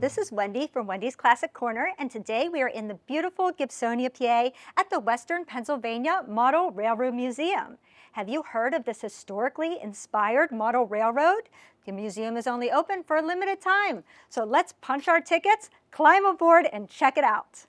This is Wendy from Wendy's Classic Corner, and today we are in the beautiful Gibsonia, PA at the Western Pennsylvania Model Railroad Museum. Have you heard of this historically inspired model railroad? The museum is only open for a limited time, so let's punch our tickets, climb aboard, and check it out.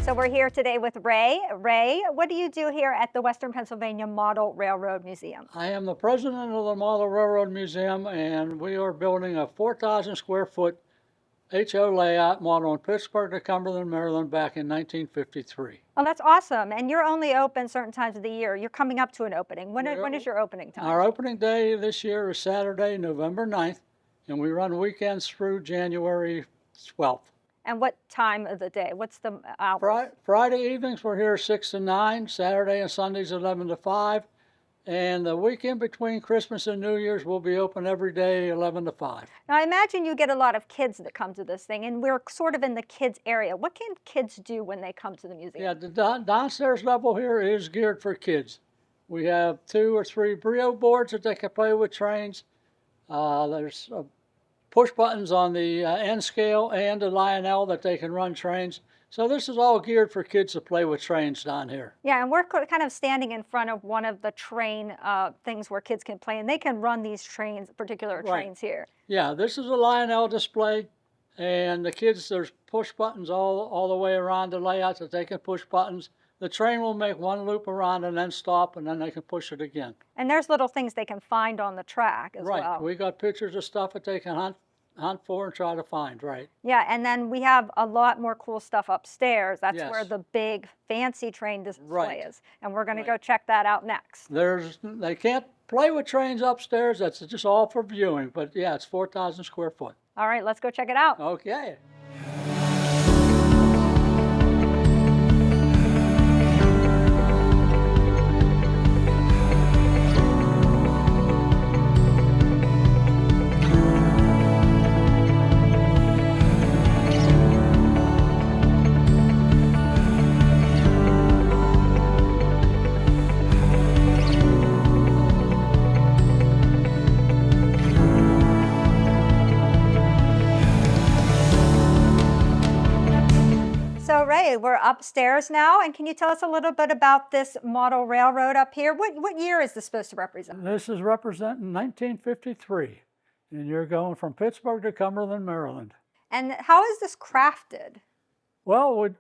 So we're here today with Ray. Ray, what do you do here at the Western Pennsylvania Model Railroad Museum? I am the president of the Model Railroad Museum, and we are building a 4,000 square foot HO layout model in Pittsburgh to Cumberland, Maryland back in 1953. Oh, that's awesome. And you're only open certain times of the year. You're coming up to an opening. When is your opening time? Our opening day this year is Saturday, November 9th, and we run weekends through January 12th. And what time of the day? What's the hours? Friday evenings we're here 6 to 9, Saturday and Sundays 11 to 5, and the weekend between Christmas and New Year's will be open every day 11 to 5. Now I imagine you get a lot of kids that come to this thing, and we're sort of in the kids area. What can kids do when they come to the museum? Yeah, the downstairs level here is geared for kids. We have 2 or 3 Brio boards that they can play with trains. There's push buttons on the N scale and the Lionel that they can run trains. So this is all geared for kids to play with trains down here. Yeah, and we're kind of standing in front of one of the train things where kids can play, and they can run these particular trains here. Yeah, this is a Lionel display, and the kids, there's push buttons all the way around the layout that they can push buttons. The train will make one loop around and then stop, and then they can push it again. And there's little things they can find on the track as well. Right, we got pictures of stuff that they can hunt for and try to find, right. Yeah, and then we have a lot more cool stuff upstairs. That's where Yes. the big fancy train display is. And we're gonna go check that out next. They can't play with trains upstairs, that's just all for viewing, but yeah, it's 4,000 square foot. All right, let's go check it out. Okay. So Ray, we're upstairs now, and can you tell us a little bit about this model railroad up here? What year is this supposed to represent? This is representing 1953, and you're going from Pittsburgh to Cumberland, Maryland. And how is this crafted? Well,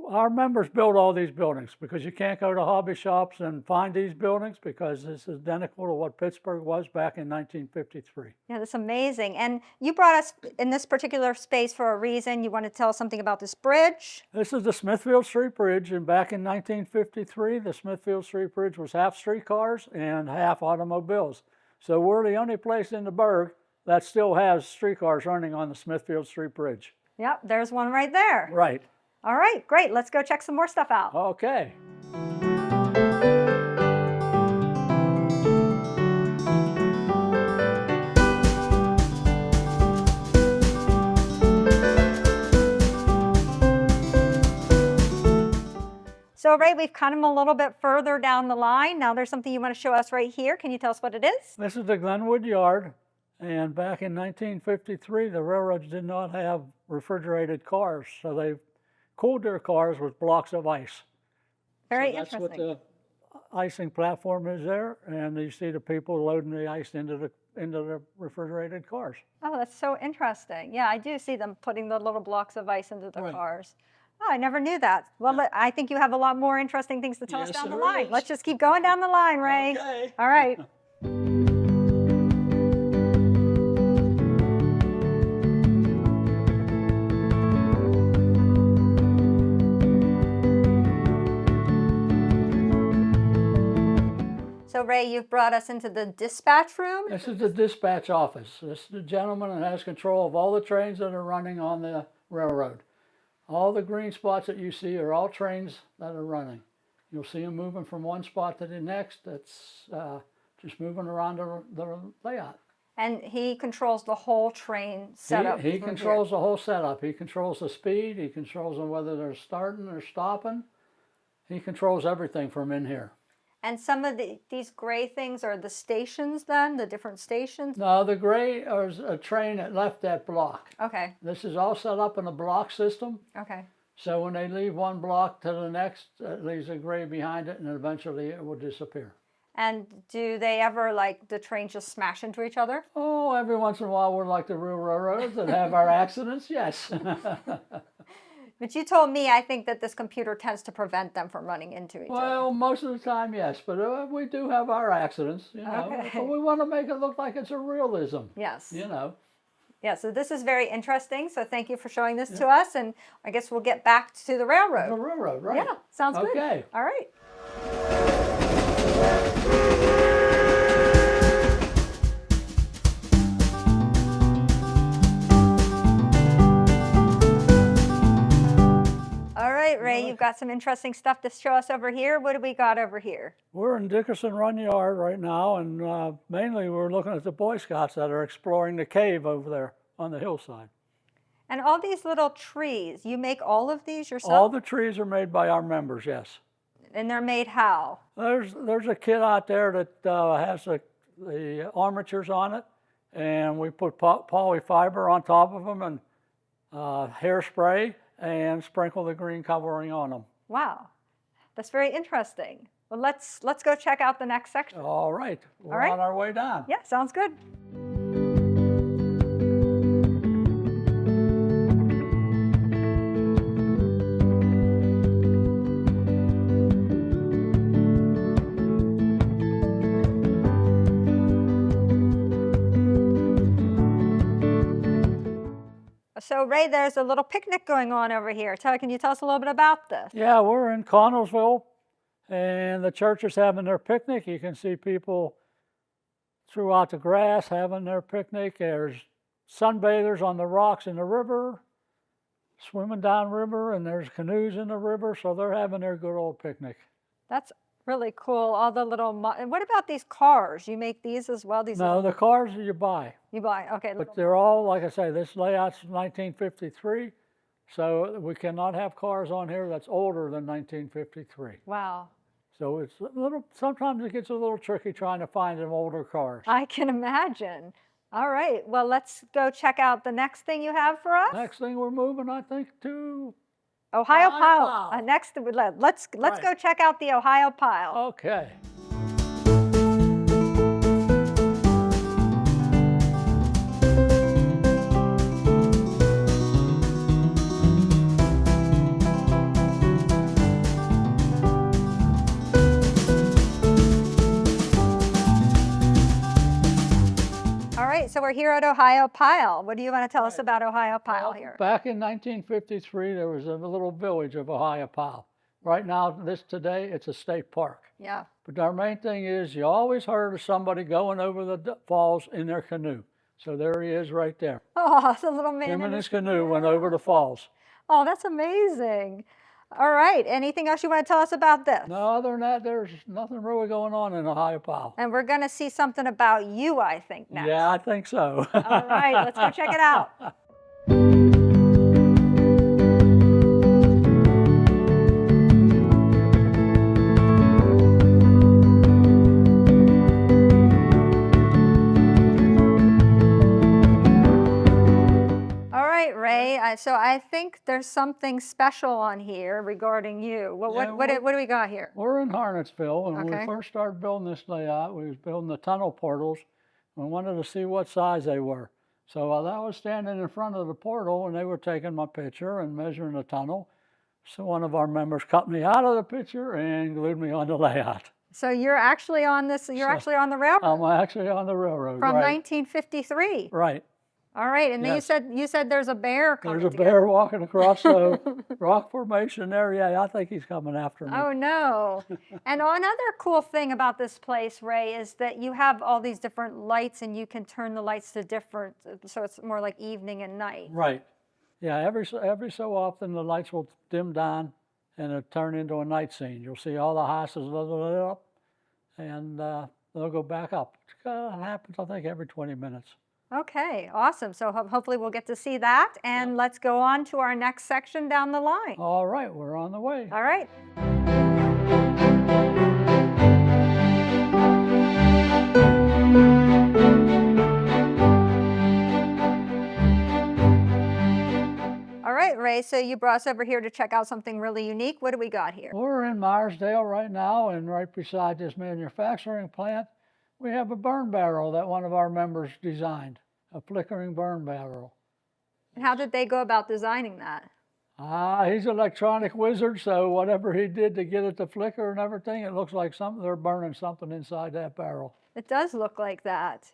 our members build all these buildings because you can't go to hobby shops and find these buildings because this is identical to what Pittsburgh was back in 1953. Yeah, that's amazing. And you brought us in this particular space for a reason. You want to tell us something about this bridge? This is the Smithfield Street Bridge, and back in 1953, the Smithfield Street Bridge was half streetcars and half automobiles. So we're the only place in the burg that still has streetcars running on the Smithfield Street Bridge. Yep, there's one right there. Right. All right, great. Let's go check some more stuff out. Okay. So Ray, we've come a little bit further down the line. Now there's something you want to show us right here. Can you tell us what it is? This is the Glenwood Yard, and back in 1953, the railroads did not have refrigerated cars, so they cooled their cars with blocks of ice. Very That's interesting. what the icing platform is there, and you see the people loading the ice into the refrigerated cars. Oh, that's so interesting. Yeah, I do see them putting the little blocks of ice into the Right. cars. Oh, I never knew that. Well, I think you have a lot more interesting things to tell us Yes, down the there line. is. Let's just keep going down the line, Ray. Okay. All right. So Ray, you've brought us into the dispatch room. This is the dispatch office. This is the gentleman that has control of all the trains that are running on the railroad. All the green spots that you see are all trains that are running. You'll see them moving from one spot to the next. That's just moving around the layout. And he controls the whole train setup. He from controls the whole setup. He controls the speed. He controls whether they're starting or stopping. He controls everything from in here. And some of these gray things are the stations then, the different stations? No, the gray is a train that left that block. Okay, This is all set up in a block system. okay. So when they leave one block to the next, it leaves a gray behind it, and eventually it will disappear. And do they ever, like, the trains just smash into each other? Oh, every once in a while we're like the real railroads that have our accidents, yes. But you told me, I think that this computer tends to prevent them from running into each other. Well, most of the time, yes, but we do have our accidents, you know. Okay. But we want to make it look like it's a realism, Yes. you know. Yeah, so this is very interesting. So thank you for showing this to us. And I guess we'll get back to the railroad. The railroad, right? Yeah, sounds good. Okay. All right. All right, Ray, you've got some interesting stuff to show us over here. What do we got over here? We're in Dickerson Runyard right now, and mainly we're looking at the Boy Scouts that are exploring the cave over there on the hillside. And all these little trees, you make all of these yourself? All the trees are made by our members, yes. And they're made how? There's a kit out there that has the armatures on it, and we put polyfiber on top of them and hairspray and sprinkle the green covering on them. Wow, that's very interesting. Well, let's go check out the next section. All right, we're All right. on our way down. Yeah, sounds good. So Ray, there's a little picnic going on over here. Can you tell us a little bit about this? Yeah, we're in Connellsville, and the church is having their picnic. You can see people throughout the grass having their picnic. There's sunbathers on the rocks in the river, swimming downriver, and there's canoes in the river, so they're having their good old picnic. That's really cool. All the little. And what about these cars? You make these as well? These No, the cars you buy, you buy? Okay. but they're all, like I say, this layout's 1953, so we cannot have cars on here that's older than 1953. Wow. So it's a little, sometimes it gets a little tricky trying to find them older cars. I can imagine. All right. Well, let's go check out the next thing you have for us. Next thing we're moving, I think, to, Ohio Ohio Pile. Pile. Next, let's Right. go check out the Ohio Pile. okay. All right. So we're here at Ohio Pile. What do you want to tell us about Ohio Pile Well, here? Back in 1953, there was a little village of Ohio Pile. Right now, today, it's a state park. Yeah. But our main thing is you always heard of somebody going over the falls in their canoe. So there he is right there. Oh, the little man. Him in and his- his canoe went over the falls. Oh, that's amazing. All right. Anything else you want to tell us about this? No, other than that, there's nothing really going on in Ohio Pile. And we're going to see something about you, I think, next. Yeah, I think so. All right. Let's go check it out. All right, Ray. Ray. So I think there's something special on here regarding you. Well, Yeah, what do we got here? We're in Harnetsville, and when Okay. we first started building this layout, we was building the tunnel portals. We wanted to see what size they were. So while I was standing in front of the portal, and they were taking my picture and measuring the tunnel, so one of our members cut me out of the picture and glued me on the layout. So you're actually on this. You're actually on the railroad I'm actually on the railroad. from right. 1953. Right. All right, and then Yes. you said there's a bear coming. There's a together. bear walking across the rock formation there. Yeah, I think he's coming after me. Oh no! And another cool thing about this place, Ray, is that you have all these different lights, and you can turn the lights to different, so it's more like evening and night. Right. Yeah, every so often the lights will dim down and it'll turn into a night scene. You'll see all the houses lit up, and they'll go back up. It happens, I think, every 20 minutes. Okay, awesome. So hopefully we'll get to see that, and let's go on to our next section down the line. All right, we're on the way. All right. All right, Ray, so you brought us over here to check out something really unique. What do we got here? We're in Myersdale right now, and right beside this manufacturing plant, we have a burn barrel that one of our members designed, a flickering burn barrel. And how did they go about designing that? He's an electronic wizard, so whatever he did to get it to flicker and everything, it looks like they're burning something inside that barrel. It does look like that.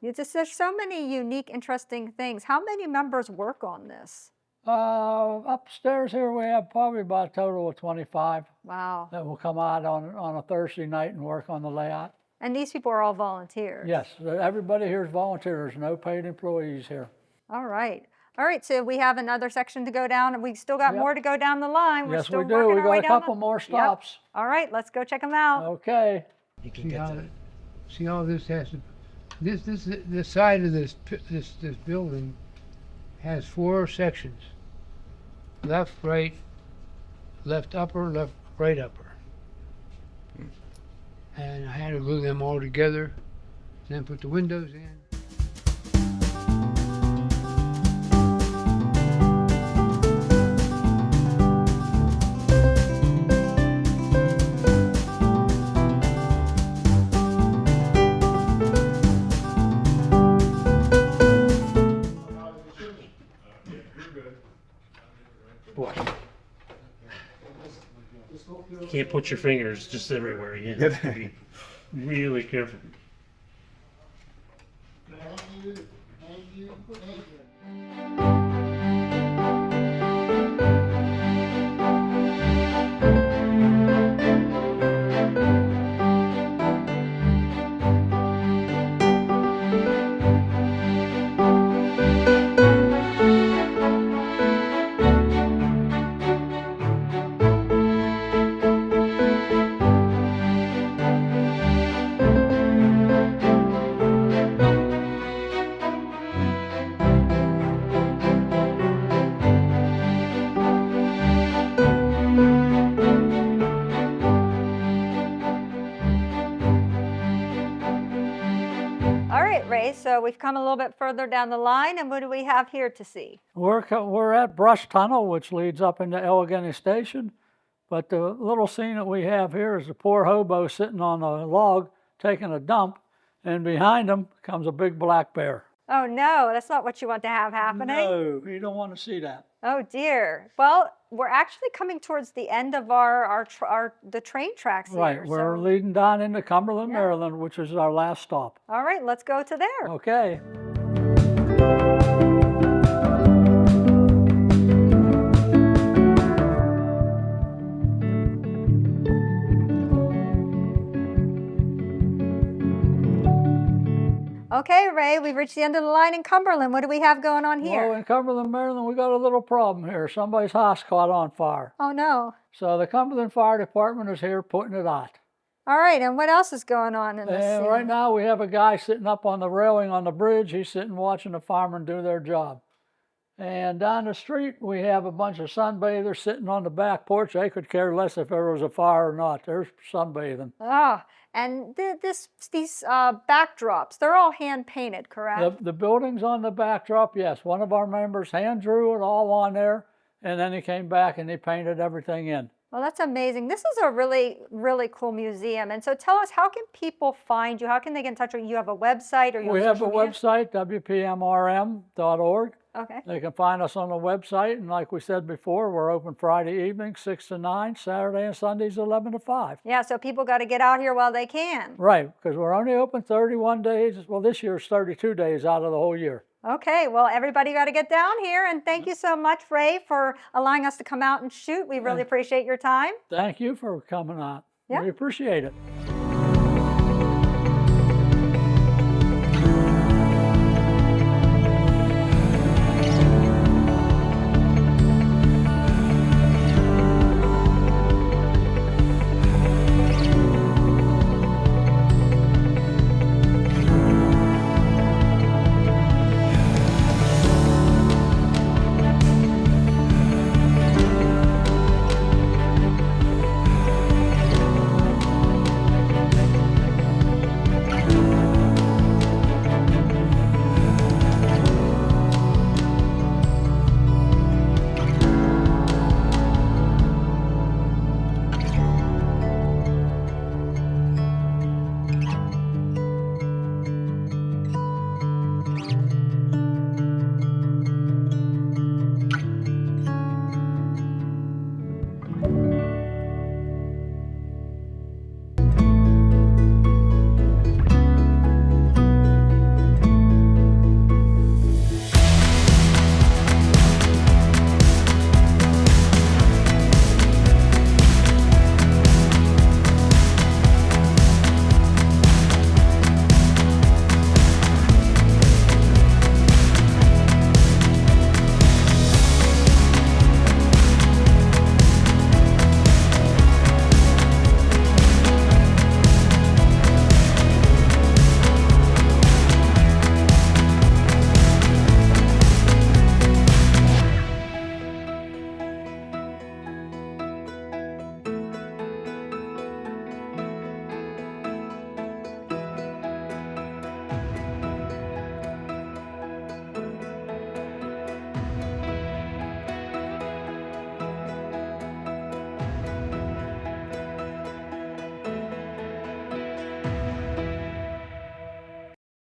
There's so many unique, interesting things. How many members work on this? Upstairs here we have probably about a total of 25 Wow. that will come out on a Thursday night and work on the layout. And these people are all volunteers? Yes, everybody here is volunteers, no paid employees here. All right. All right, so we have another section to go down, and we still got more to go down the line. We're Yes, still we do. working We our way got a down couple the- more Yep. stops. All right, let's go check them out. Okay. You can get to see how this has to, the side of this building has 4 sections. Left, right, left upper, left, right upper. And I had to glue them all together, then put the windows in. You can't put your fingers just everywhere. You have to be really careful. So we've come a little bit further down the line, and what do we have here to see? We're at Brush Tunnel, which leads up into Allegheny Station. But the little scene that we have here is a poor hobo sitting on a log taking a dump, and behind him comes a big black bear. Oh no, that's not what you want to have happening. No, you don't want to see that. Oh dear. Well, we're actually coming towards the end of the train tracks here. Right, we're leading down into Cumberland, Yeah. Maryland, which is our last stop. All right, let's go to there. Okay. Okay, Ray, we've reached the end of the line in Cumberland. What do we have going on here? Well, in Cumberland, Maryland, we got a little problem here. Somebody's house caught on fire. Oh no. So the Cumberland Fire Department is here putting it out. All right, and what else is going on in this And scene? right now we have a guy sitting up on the railing on the bridge. He's sitting watching the firemen do their job. And down the street we have a bunch of sunbathers sitting on the back porch. They could care less if there was a fire or not. They're sunbathing. Ah, And these backdrops, they're all hand painted, correct? The buildings on the backdrop, yes. One of our members hand drew it all on there, and then he came back and he painted everything in. Well, that's amazing. This is a really, really cool museum. And so tell us, how can people find you? How can they get in touch with you? You have a website or you We have a social media? website, wpmrm.org. Okay. They can find us on the website, and like we said before, we're open Friday evening, 6 to 9, Saturday and Sundays, 11 to 5. Yeah, so people got to get out here while they can. Right, because we're only open 31 days. Well, this year is 32 days out of the whole year. Okay, well, everybody got to get down here. And thank you so much, Ray, for allowing us to come out and shoot. We really appreciate your time. Thank you for coming on. Yeah. We appreciate it.